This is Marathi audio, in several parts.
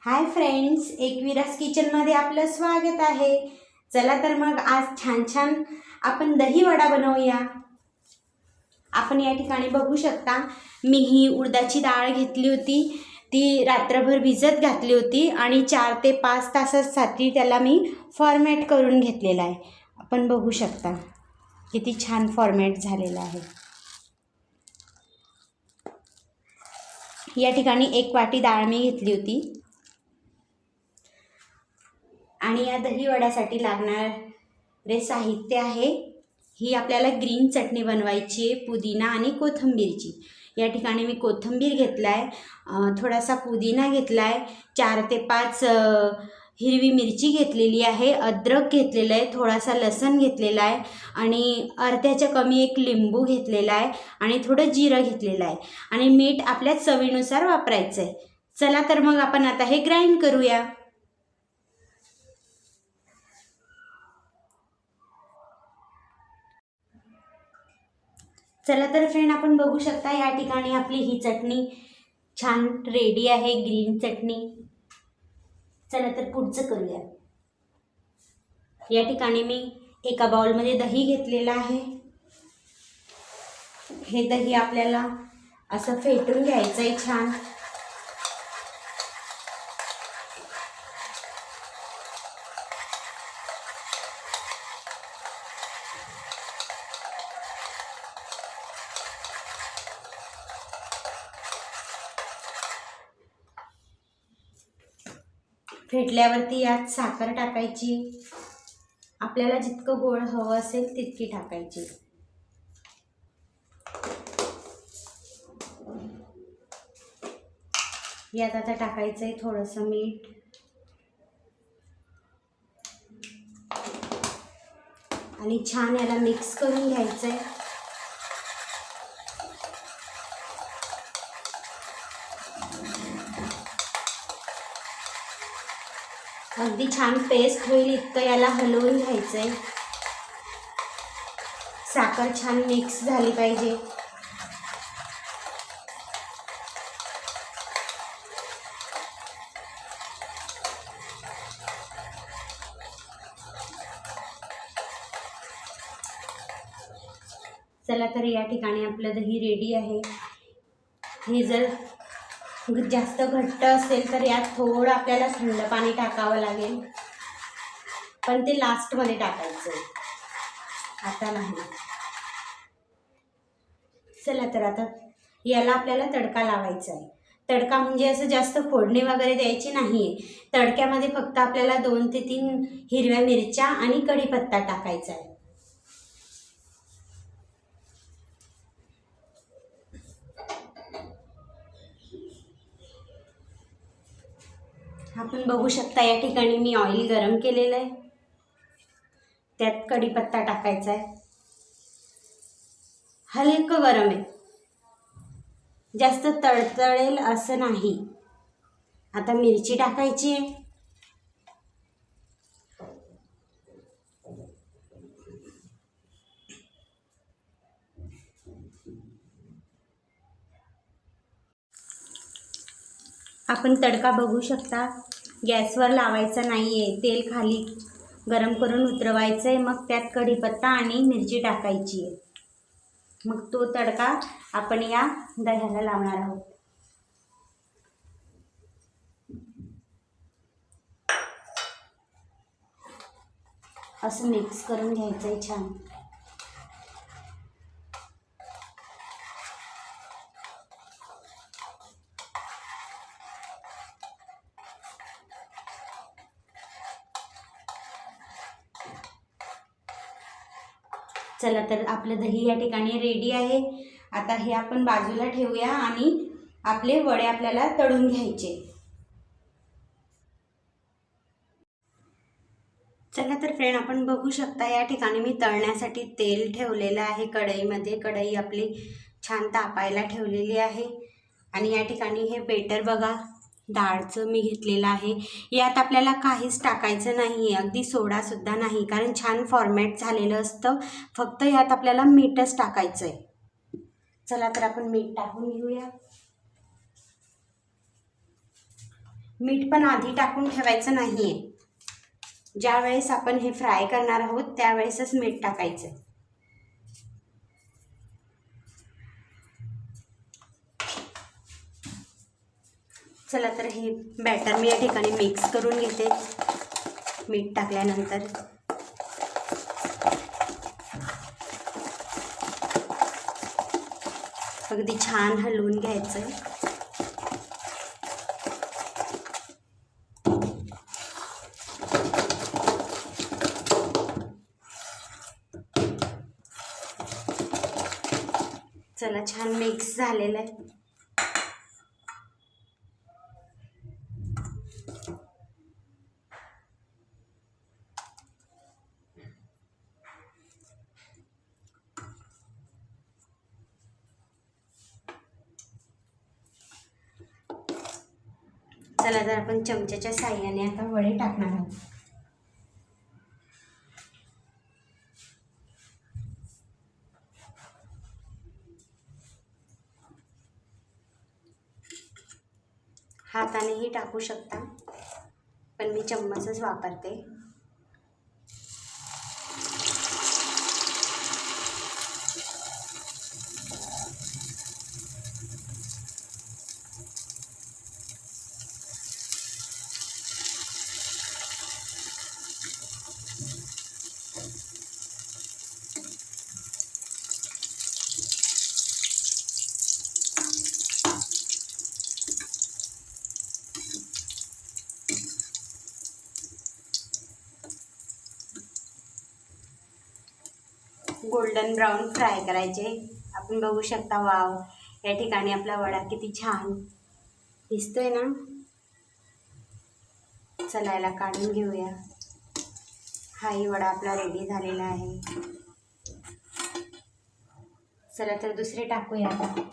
हाय फ्रेंड्स, एकविराज किचनमध्ये आपलं स्वागत आहे। चला तर मग आज छान छान आपण दही वडा बनवूया। आपण या ठिकाणी बघू शकता, मी ही उडदाची डाळ घेतली होती, ती रात्रभर भिजत घातली होती आणि 4 ते 5 तासासाठी त्याला मी फॉर्मॅट करून घेतलेला आहे। आपण बघू शकता किती छान फॉर्मॅट झालेला आहे। या ठिकाणी 1 वाटी डाळ मी घेतली होती आणि या दही वड्यासाठी लागणारे साहित्य आहे, ही आपल्याला ग्रीन चटणी बनवायची आहे, पुदिना आणि कोथिंबीरची। या ठिकाणी मी कोथिंबीर घेतला आहे, थोडासा पुदिना घेतला आहे, 4 ते 5 हिरवी मिरची घेतलेली आहे, अद्रक घेतलेलं आहे, थोडासा लसूण घेतलेला आहे आणि अर्ध्याच्या कमी 1 लिंबू घेतलेला आहे आणि थोडं जिरं घेतलेलं आहे आणि मीठ आपल्या चवीनुसार वापरायचं आहे। चला तर मग आपण आता हे ग्राइंड करूया। चला तर फ्रेंड, आपण बघू शकता या ठिकाणी आपली ही चटणी छान रेडी आहे, ग्रीन चटणी। चला तर पुढचं करूया। या ठिकाणी मी एका बाउलमध्ये दही घेतलेला आहे। हे दही आपल्याला असं फेटून घ्यायचं आहे छान। फेटल्यावरती यात साखर टाकायची, आपल्याला जितकं गोड हवं असेल तितकी टाकायची। यात आता टाकायचं आहे थोडंसं मीठ आणि छान याला मिक्स करून घ्यायचं आहे। अगदी छान पेस्ट होईल इतकं याला हलवून घ्यायचं आहे। साखर छान मिक्स झाली पाहिजे। चला तर या ठिकाणी आपलं दही रेडी आहे। हे जर जास्त घट्ट असेल तर यात थोडं आपल्याला थंड पाणी टाकावं लागेल, पण ते लास्टमध्ये टाकायचं आहे, आता नाही। चला तर आता याला आपल्याला तडका लावायचा आहे। तडका म्हणजे असं जास्त फोडणी वगैरे द्यायची नाही आहे। तडक्यामध्ये फक्त आपल्याला 2 ते 3 हिरव्या मिरच्या आणि कढीपत्ता टाकायचा आहे। आपण बघू शकता या ठिकाणी मी ऑइल गरम केलेलं आहे, त्यात कढीपत्ता टाकायचा आहे। हलकं गरम आहे, जास्त तळतळेल असं नाही। आता मिरची टाकायची आहे, आपण तडका बघू शकता, गॅसवर लावायचा नाही आहे, तेल खाली गरम करून उतरवायचं आहे, मग त्यात कढीपत्ता आणि मिरची टाकायची आहे, मग तो तडका आपण या दह्याला लावणार आहोत। असं मिक्स करून घ्यायचं आहे छान। चला तर आपलं दही या ठिकाणी रेडी आहे। आता हे आपण बाजूला ठेवूया आणि आपले वडे आपल्याला तळून घ्यायचे। चला तर फ्रेंड, आपण बघू शकता या ठिकाणी मी तळण्यासाठी तेल ठेवलेलं आहे कढईमध्ये। कढई आपली छान तापायला ठेवलेली आहे आणि या ठिकाणी हे बेटर बघा, डाळचं मी घेतलेलं आहे। यात आपल्याला काहीच टाकायचं नाही आहे, अगदी सोडासुद्धा नाही, कारण छान फॉर्मॅट झालेलं असतं, फक्त यात आपल्याला मीठच टाकायचं आहे। चला तर आपण मीठ टाकून घेऊया। मीठ पण आधी टाकून ठेवायचं नाही आहे. ज्या वेळेस आपण हे फ्राय करणार आहोत त्यावेळेसच मीठ टाकायचं. चला तर हे बॅटर मी या ठिकाणी मिक्स करून घेते मीठ टाकल्यानंतर. अगदी छान हलवून घ्यायचं. चला छान मिक्स झालेलं आहे. चला तर आपण चमच्याच्या साहाय्याने आता वडे टाकणार आहोत. हातानेही टाकू शकता पण मी चम्मचच वापरते. गोल्डन ब्राऊन फ्राय करायचे. आपण बघू शकता वाव, या ठिकाणी आपला वडा किती छान दिसतोय ना. चला याला काढून घेऊया. हाही वडा आपला रेडी झालेला आहे. चला तर दुसरे टाकूया आता.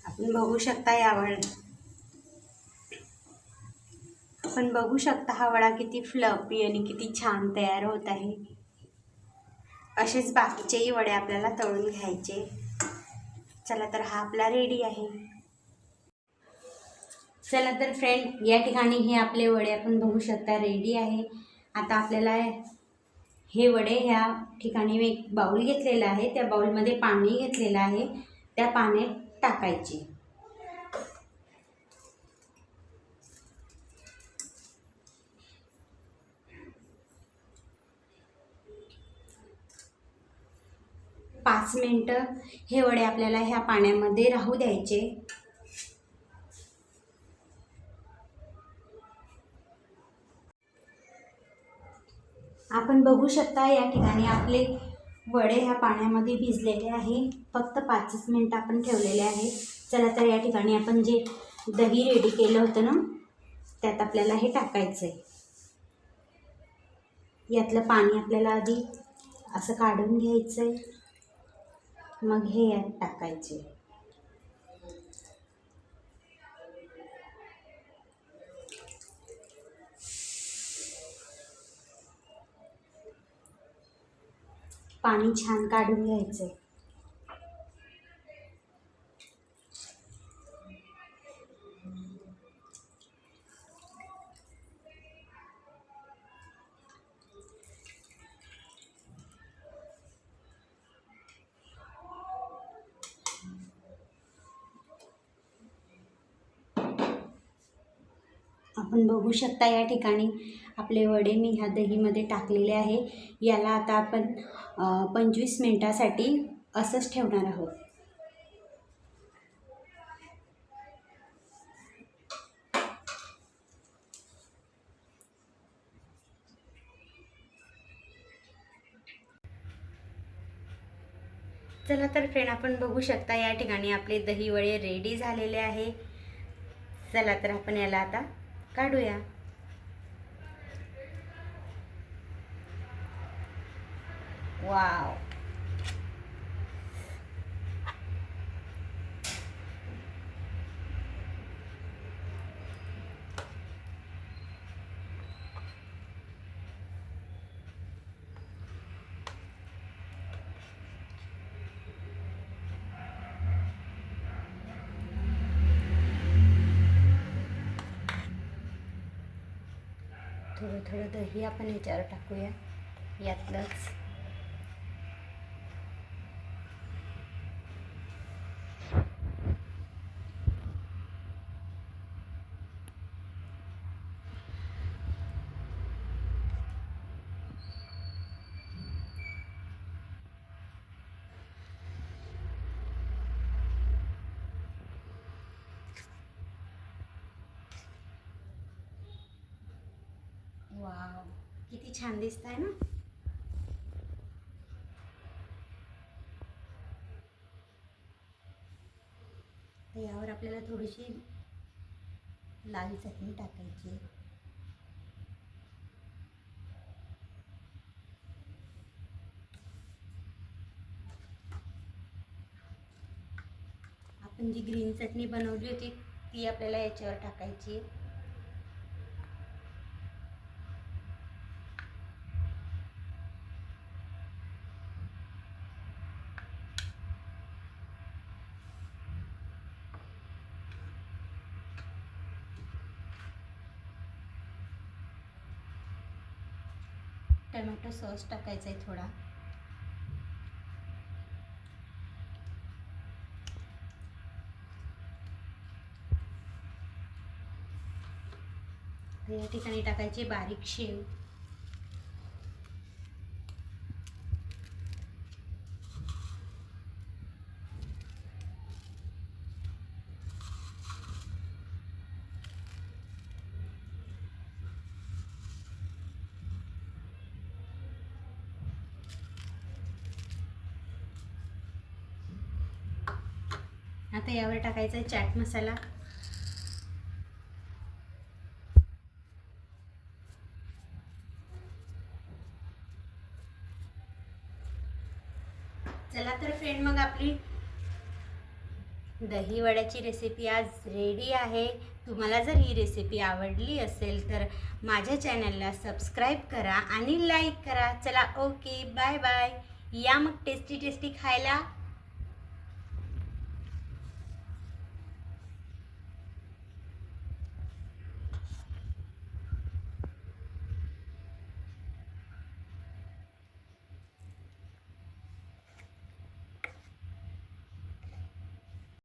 आपण बघू शकता आपण बघू शकता हा वडा किती फ्लफी आणि किती छान तयार होत आहे. असेच बाकीचेही वडे आपल्याला तळून घ्यायचे. चला तर हा आपला रेडी आहे. चला तर फ्रेंड, या ठिकाणी हे आपले वडे आपण बघू शकता रेडी आहे. आता आपल्याला हे वडे ह्या ठिकाणी मी एक बाउल घेतलेला आहे, त्या बाउलमध्ये पाणी घेतलेलं आहे, त्या पाण्यात टाकायचे. पाच मिनिटं हे वडे आपल्याला ह्या पाण्यामध्ये राहू द्यायचे. आपण बघू शकता या ठिकाणी आपले वडे ह्या पाण्यामध्ये भिजलेले आहे. फक्त 5 मिनिटं आपण ठेवलेले आहे. चला तर या ठिकाणी आपण जे दही रेडी केलं होतं ना, त्यात आपल्याला हे टाकायचं आहे. यातलं पाणी आपल्याला आधी असं काढून घ्यायचं आहे, मग हे यात टाकायचे. पाणी छान काढून घ्यायचं. आपण बघू शकता या ठिकाणी आपले वडे मी ह्या दहीमध्ये टाकलेले आहे. याला आता आपण 25 मिनिटासाठी असंच ठेवणार आहोत. चला तर फ्रेंड, आपण बघू शकता या ठिकाणी आपले दही वडे रेडी झालेले आहे. चला तर आपण याला आता काढूया. वाव, थोडं थोडं दही आपण याच्यावर टाकूया यातलंच. वाव, किती छान दिसत आहे ना. तर यावर आपल्याला थोडीशी लाल चटणी टाकायची. आपण जी ग्रीन चटणी बनवली होती ती आपल्याला याच्यावर टाकायची. टोमॅटो सॉस टाकायचा आहे थोडा. या ठिकाणी टाकायची बारीक शेव. आता यावर टाकायचा आहे चाट मसाला. चला तर फ्रेंड, मग आपली दही वड्याची रेसिपी आज रेडी आहे. तुम्हाला जर ही रेसिपी आवडली असेल तर माझ्या चॅनलला सबस्क्राईब करा आणि लाईक करा. चला, ओके, बाय बाय. या मग टेस्टी टेस्टी खायला.